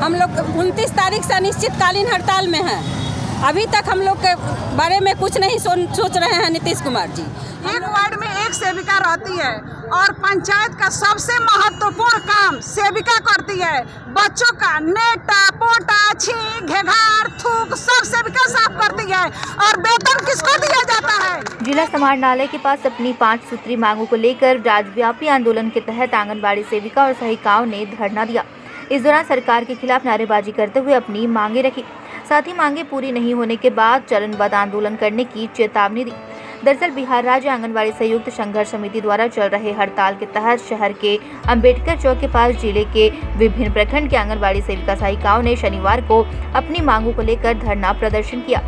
हम लोग 29 तारीख से अनिश्चितकालीन हड़ताल में हैं। अभी तक हम लोग के बारे में कुछ नहीं सोच रहे हैं नीतीश कुमार जी। एक वार्ड में एक सेविका रहती है और पंचायत का सबसे महत्वपूर्ण काम सेविका करती है। बच्चों का नेटा पोटा छींक घेघार थूक सब सेविका साफ करती है और वेतन किसको दिया जाता है। जिला समाहरणालय के पास अपनी 5 सूत्री मांगों को लेकर राज्यव्यापी आंदोलन के तहत आंगनबाड़ी सेविका और सहायिकाओं ने धरना दिया। इस दौरान सरकार के खिलाफ नारेबाजी करते हुए अपनी मांगे रखी। साथ ही मांगे पूरी नहीं होने के बाद चरणबद्ध आंदोलन करने की चेतावनी दी। दरअसल बिहार राज्य आंगनबाड़ी संयुक्त संघर्ष समिति द्वारा चल रहे हड़ताल के तहत शहर के अंबेडकर चौक के पास जिले के विभिन्न प्रखंड के आंगनबाड़ी सेविका सहायिकाओं ने शनिवार को अपनी मांगों को लेकर धरना प्रदर्शन किया।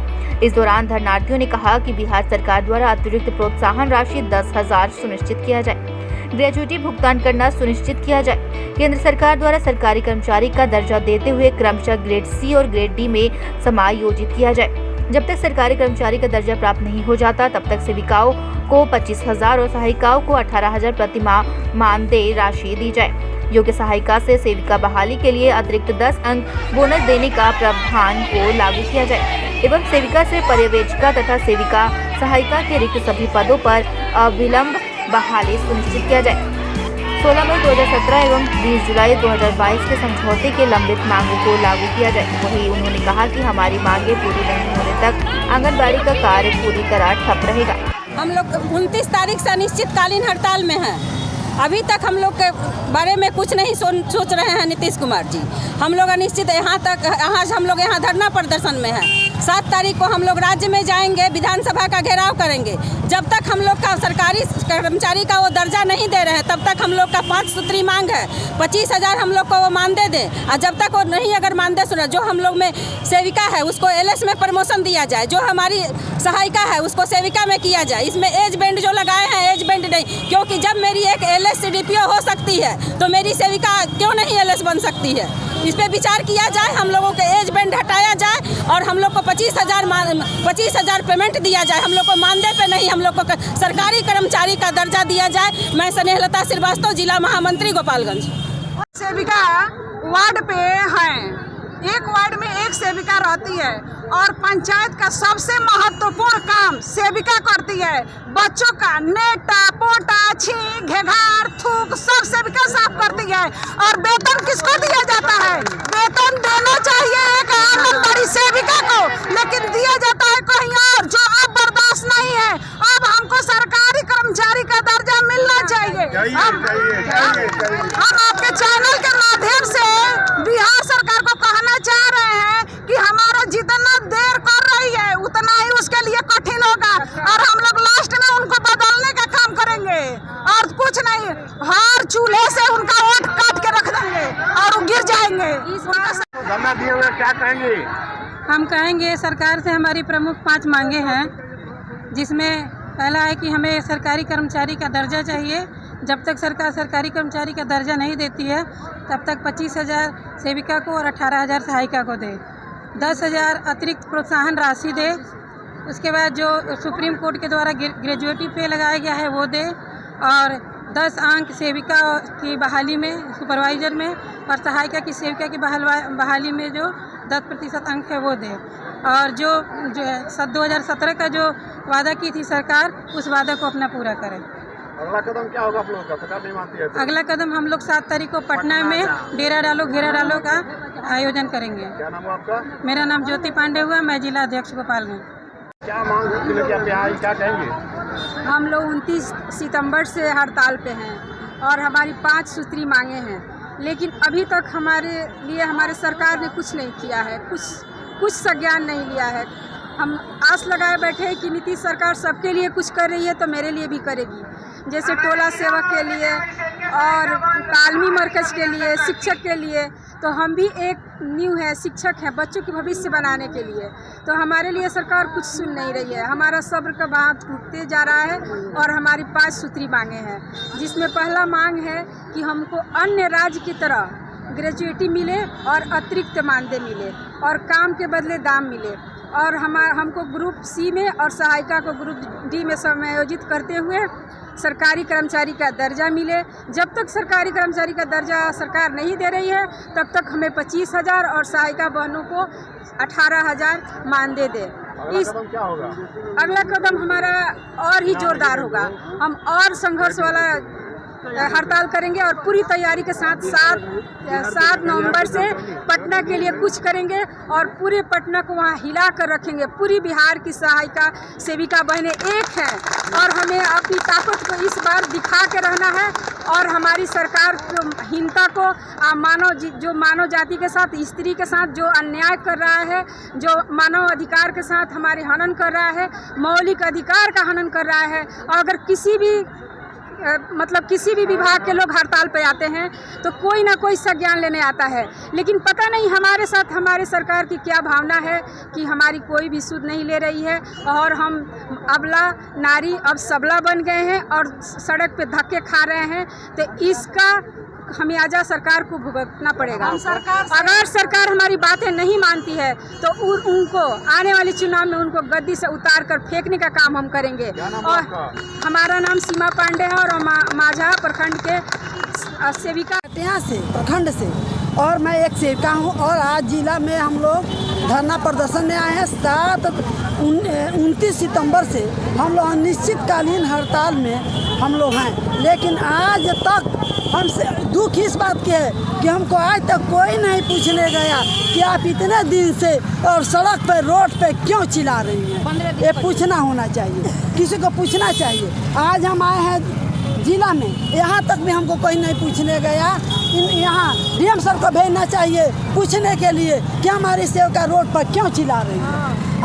इस दौरान धरनार्थियों ने कहा कि बिहार सरकार द्वारा अतिरिक्त प्रोत्साहन राशि 10,000 सुनिश्चित किया जाए, ग्रेजुएटी भुगतान करना सुनिश्चित किया जाए। केंद्र सरकार द्वारा सरकारी कर्मचारी का दर्जा देते हुए क्रमशः ग्रेड सी और ग्रेड डी में समायोजित किया जाए। जब तक सरकारी कर्मचारी का दर्जा प्राप्त नहीं हो जाता तब तक सेविकाओं को 25,000 और सहायिकाओं को 18,000 प्रति माह मानदेय राशि दी जाए। योग्य सहायिका से सेविका बहाली के लिए अतिरिक्त 10 अंक बोनस देने का प्रावधान को लागू किया जाए एवं सेविका से पर्यवेक्षिका तथा सेविका सहायिका के रिक्त सभी पदों पर अविलंब बहाली सुनिश्चित किया जाए। 16 मई 2017 एवं 20 जुलाई 2022 के समझौते के लंबित मांगों को लागू किया जाए। वहीं उन्होंने कहा कि हमारी मांगे पूरी नहीं होने तक आंगनबाड़ी का कार्य पूरी तरह ठप रहेगा। हम लोग 29 तारीख से अनिश्चितकालीन हड़ताल में हैं। अभी तक हम लोग के बारे में कुछ नहीं सोच रहे हैं नीतीश कुमार जी। हम लोग अनिश्चित आज हम लोग यहाँ धरना प्रदर्शन में हैं। 7 तारीख को हम लोग राज्य में जाएंगे, विधानसभा का घेराव करेंगे। जब तक हम लोग का सरकारी कर्मचारी का वो दर्जा नहीं दे रहे हैं तब तक हम लोग का 5 सूत्री मांग है 25,000 हम लोग को वो मानदेय दें। और जब तक वो नहीं अगर मानदेय सुना, जो हम लोग में सेविका है उसको एलएस में प्रमोशन दिया जाए, जो हमारी सहायिका है उसको सेविका में किया जाए। इसमें एज बैंड जो लगाए हैं एज बैंड नहीं, क्योंकि जब मेरी एक एलएस सीडीपीओ हो सकती है तो मेरी सेविका क्यों नहीं एलएस बन सकती है। इस पे विचार किया जाए, हम लोगों के एज बैंड हटाया जाए और हम लोग को 25,000 पेमेंट दिया जाए। हम लोग को मानदेय पे नहीं, हम लोग को सरकारी कर्मचारी का दर्जा दिया जाए। मैं स्नेहलता श्रीवास्तव, जिला महामंत्री गोपालगंज। सेविका वार्ड पे हैं, एक वार्ड में एक सेविका रहती है और पंचायत का सबसे महत्वपूर्ण काम सेविका करती है। बच्चों का नेटा पोटा छींक घेघार थूक सब सेविका साफ करती है और वेतन किसको दिया जाता है। वेतन देना चाहिए एक आंगनबाड़ी सेविका को, लेकिन दिया जाता है कहीं और, जो अब बर्दाश्त नहीं है। अब हमको सरकारी कर्मचारी का दर्जा मिलना चाहिए। हम आपके चैनल के माध्यम से बिहार सरकार को कहना चाह रहे हैं कि हमारा जितना देर कर रही है उतना ही उसके लिए कठिन होगा और हम लोग लास्ट में उनको बदलने का काम करेंगे और कुछ नहीं, हर चूल्हे से उनका वोट काट के रख देंगे और वो गिर जाएंगे। धरना दिए हुए क्या कहेंगे? हम कहेंगे सरकार से हमारी प्रमुख 5 मांगे हैं, जिसमें पहला है कि हमें सरकारी कर्मचारी का दर्जा चाहिए। जब तक सरकार सरकारी कर्मचारी का दर्जा नहीं देती है तब तक 25,000 सेविका को और 18,000 सहायिका को दे। 10,000 अतिरिक्त प्रोत्साहन राशि दे। उसके बाद जो सुप्रीम कोर्ट के द्वारा ग्रेजुएटी पे लगाया गया है वो दे और 10 अंक सेविका की बहाली में सुपरवाइजर में और सहायिका की सेविका की बहाली में जो 10% अंक है वो दे। और जो 2017 का जो वादा की थी सरकार, उस वादा को अपना पूरा करें। अगला कदम क्या होगा आप लोगों का? सरकार नहीं मानती है तो? अगला कदम हम लोग 7 तारीख को पटना में डेरा डालो घेरा डालो का आयोजन करेंगे। क्या नाम है आपका? मेरा नाम ज्योति पांडे हुआ, मैं जिला अध्यक्ष गोपालगंज। क्या मांग क्या कहेंगे? हम लोग 29 सितंबर से हड़ताल पे हैं और हमारी 5 सूत्री मांगे हैं, लेकिन अभी तक हमारे लिए हमारे सरकार ने कुछ नहीं किया है, कुछ संज्ञान नहीं लिया है। हम आस लगाए बैठे हैं कि नीतीश सरकार सबके लिए कुछ कर रही है तो मेरे लिए भी करेगी, जैसे टोला सेवक के लिए और तालमी मरकज के लिए, शिक्षक के लिए। तो हम भी एक न्यू है, शिक्षक है, बच्चों के भविष्य बनाने के लिए। तो हमारे लिए सरकार कुछ सुन नहीं रही है। हमारा सब्र का बाँध टूटते जा रहा है और हमारी 5 सूत्री मांगे हैं, जिसमें पहला मांग है कि हमको अन्य राज्य की तरह ग्रेजुएटी मिले और अतिरिक्त मानदेय मिले और काम के बदले दाम मिले और हमको ग्रुप सी में और सहायिका को ग्रुप डी में समायोजित करते हुए सरकारी कर्मचारी का दर्जा मिले। जब तक सरकारी कर्मचारी का दर्जा सरकार नहीं दे रही है तब तक हमें 25,000 और सहायिका बहनों को 18,000 मानदेय दे। इस कदम क्या होगा? अगला कदम हमारा और ही जोरदार होगा। हम और संघर्ष वाला हड़ताल करेंगे और पूरी तैयारी के साथ 7 नवंबर से पटना के लिए कुछ करेंगे और पूरे पटना को वहाँ हिला कर रखेंगे। पूरी बिहार की सहायिका सेविका बहनें एक हैं और हमें अपनी ताकत को इस बार दिखा के रहना है और हमारी सरकार को हीनता को जो मानव जाति के साथ, स्त्री के साथ जो अन्याय कर रहा है, जो मानव अधिकार के साथ हमारे हनन कर रहा है, मौलिक अधिकार का हनन कर रहा है। और अगर किसी भी विभाग के लोग हड़ताल पे आते हैं तो कोई ना कोई संज्ञान लेने आता है, लेकिन पता नहीं हमारे साथ हमारे सरकार की क्या भावना है कि हमारी कोई भी सुध नहीं ले रही है और हम अबला नारी अब सबला बन गए हैं और सड़क पे धक्के खा रहे हैं। तो इसका खमियाजा सरकार को भुगतना पड़ेगा। अगर सरकार हमारी बातें नहीं मानती है तो उनको आने वाले चुनाव में उनको गद्दी से उतार कर फेंकने का काम हम करेंगे। और हमारा नाम सीमा पांडे है और माझा प्रखंड के सेविका यहाँ से प्रखंड से, और मैं एक सेविका हूँ। और आज जिला में हम लोग धरना प्रदर्शन में आए हैं। 29 सितंबर से हम लोग अनिश्चितकालीन हड़ताल में हम लोग हैं, लेकिन आज तक हमसे दुख इस बात की है कि हमको आज तक कोई नहीं पूछने गया कि आप इतने दिन से और सड़क पर रोड पे क्यों चिल्ला रही हैं। ये पूछना होना चाहिए, किसी को पूछना चाहिए। आज हम आए हैं जिला में, यहाँ तक भी हमको कोई नहीं पूछने गया। यहाँ डीएम सर को भेजना चाहिए पूछने के लिए कि हमारी सेविका रोड पर क्यों चिल्ला रही है।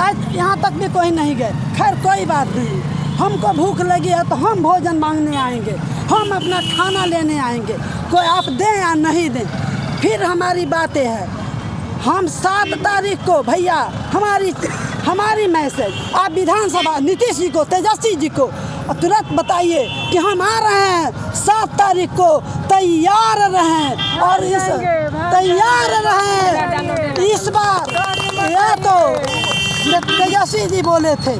आज यहाँ तक भी कोई नहीं गए। खैर कोई बात नहीं, हमको भूख लगी है तो हम भोजन मांगने आएंगे, हम अपना खाना लेने आएंगे, कोई आप दें या नहीं दें। फिर हमारी बातें हैं, हम 7 तारीख को भैया हमारी मैसेज आप विधानसभा नीतीश जी को, तेजस्वी जी को तुरंत बताइए कि हम आ रहे हैं 7 तारीख को, तैयार रहें और तैयार रहें। इस बार ये तो तेजस्वी जी बोले थे,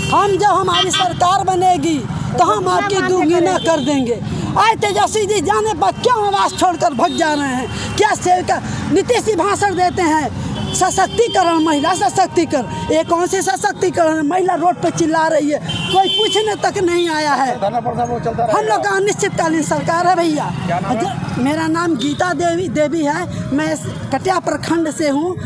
हम जब हमारी सरकार बनेगी तो हम आपकी दुगुना कर देंगे। आज तेजस्वी जी जाने पर क्यों आवाज़ छोड़कर भग जा रहे हैं? क्या सेविका नीतीश जी भाषण देते हैं सशक्तिकरण, महिला सशक्तिकरण, ये कौन से सशक्तिकरण? महिला रोड पे चिल्ला रही है, कोई पूछने तक नहीं आया है। हम लोग का अनिश्चितकालीन सरकार है भैया। मेरा नाम गीता देवी है, मैं कटिया प्रखंड से हूँ।